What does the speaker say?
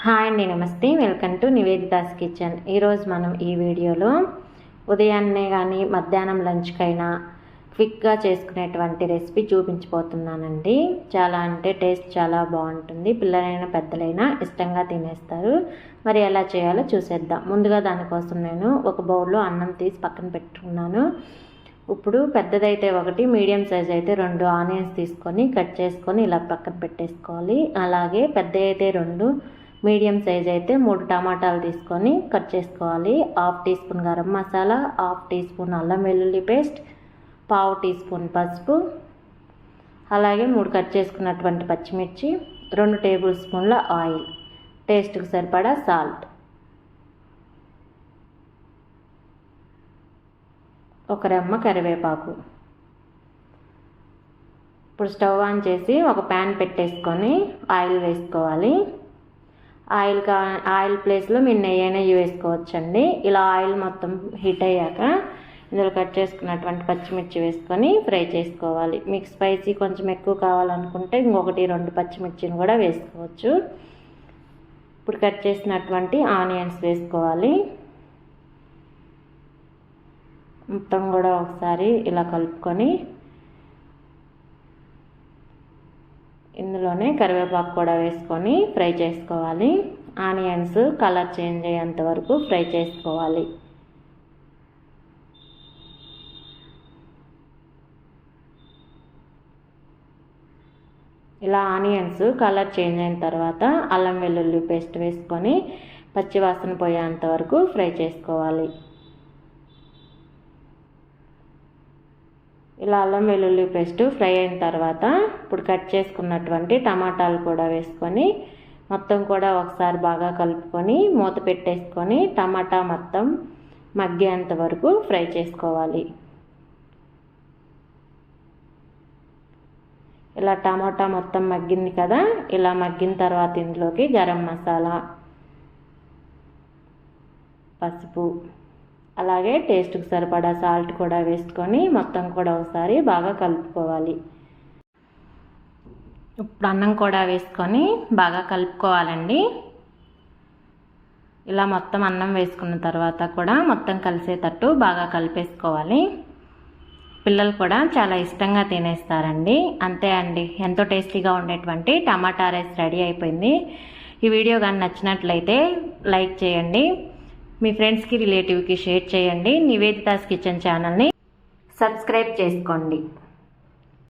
Hi అండి, నమస్తే. Welcome to Nivedita's kitchen. ఈరోజు మనం ఈ వీడియోలో ఉదయాన్నే కానీ మధ్యాహ్నం లంచ్కైనా క్విక్గా చేసుకునేటువంటి రెసిపీ చూపించబోతున్నానండి. చాలా అంటే టేస్ట్ చాలా బాగుంటుంది. పిల్లలైనా పెద్దలైనా ఇష్టంగా తినేస్తారు. మరి ఎలా చేయాలో చూసేద్దాం. ముందుగా దానికోసం నేను ఒక బౌల్లో అన్నం తీసి పక్కన పెట్టుకున్నాను. ఇప్పుడు పెద్దదైతే ఒకటి, మీడియం సైజ్ అయితే 2 ఆనియన్స్ తీసుకొని కట్ చేసుకొని ఇలా పక్కన పెట్టేసుకోవాలి. అలాగే పెద్ద అయితే 2, మీడియం సైజ్ అయితే 3 టమాటాలు తీసుకొని కట్ చేసుకోవాలి. 1/2 teaspoon garam masala, 1/2 teaspoon అల్లం వెల్లుల్లి పేస్ట్, 1/4 టీ స్పూన్ పసుపు, అలాగే 3 కట్ చేసుకున్నటువంటి పచ్చిమిర్చి, 2 టేబుల్ స్పూన్ల ఆయిల్, టేస్ట్కి సరిపడా సాల్ట్, ఒక రెమ్మ కరివేపాకు. ఇప్పుడు స్టవ్ ఆన్ చేసి ఒక ప్యాన్ పెట్టేసుకొని ఆయిల్ వేసుకోవాలి. ఆయిల్ ప్లేస్లో మీరు నెయ్యి అయినా వేసుకోవచ్చండి. ఇలా ఆయిల్ మొత్తం హీట్ అయ్యాక ఇందులో కట్ చేసుకున్నటువంటి పచ్చిమిర్చి వేసుకొని ఫ్రై చేసుకోవాలి. మీకు స్పైసీ కొంచెం ఎక్కువ కావాలనుకుంటే ఇంకొకటి 2 పచ్చిమిర్చిని కూడా వేసుకోవచ్చు. ఇప్పుడు కట్ చేసినటువంటి ఆనియన్స్ వేసుకోవాలి. మొత్తం కూడా ఒకసారి ఇలా కలుపుకొని ఇందులోనే కరివేపాకు కూడా వేసుకొని ఫ్రై చేసుకోవాలి. ఆనియన్స్ కలర్ చేంజ్ అయ్యేంత వరకు ఫ్రై చేసుకోవాలి. ఇలా ఆనియన్స్ కలర్ చేంజ్ అయిన తర్వాత అల్లం వెల్లుల్లి పేస్ట్ వేసుకొని పచ్చివాసన పోయేంత వరకు ఫ్రై చేసుకోవాలి. ఇలా అల్లం వెల్లుల్లి పేస్ట్ ఫ్రై అయిన తర్వాత ఇప్పుడు కట్ చేసుకున్నటువంటి టమాటాలు కూడా వేసుకొని మొత్తం కూడా ఒకసారి బాగా కలుపుకొని మూత పెట్టేసుకొని టమాటా మొత్తం మగ్గేంత వరకు ఫ్రై చేసుకోవాలి. ఇలా టమాటా మొత్తం మగ్గింది కదా, ఇలా మగ్గిన తర్వాత ఇందులోకి గరం మసాలా, పసుపు, అలాగే టేస్ట్కి సరిపడా సాల్ట్ కూడా వేసుకొని మొత్తం కూడా ఒకసారి బాగా కలుపుకోవాలి. ఇప్పుడు అన్నం కూడా వేసుకొని బాగా కలుపుకోవాలండి. ఇలా మొత్తం అన్నం వేసుకున్న తర్వాత కూడా మొత్తం కలిసేటట్టు బాగా కలిపేసుకోవాలి. పిల్లలు కూడా చాలా ఇష్టంగా తినేస్తారండి. అంతే అండి, ఎంతో టేస్టీగా ఉండేటువంటి టమాటా రైస్ రెడీ అయిపోయింది. ఈ వీడియో కానీ నచ్చినట్లయితే లైక్ చేయండి, మీ ఫ్రెండ్స్కి రిలేటివ్కి షేర్ చేయండి. నివేదితాస్ కిచెన్ ఛానల్ని సబ్స్క్రైబ్ చేసుకోండి.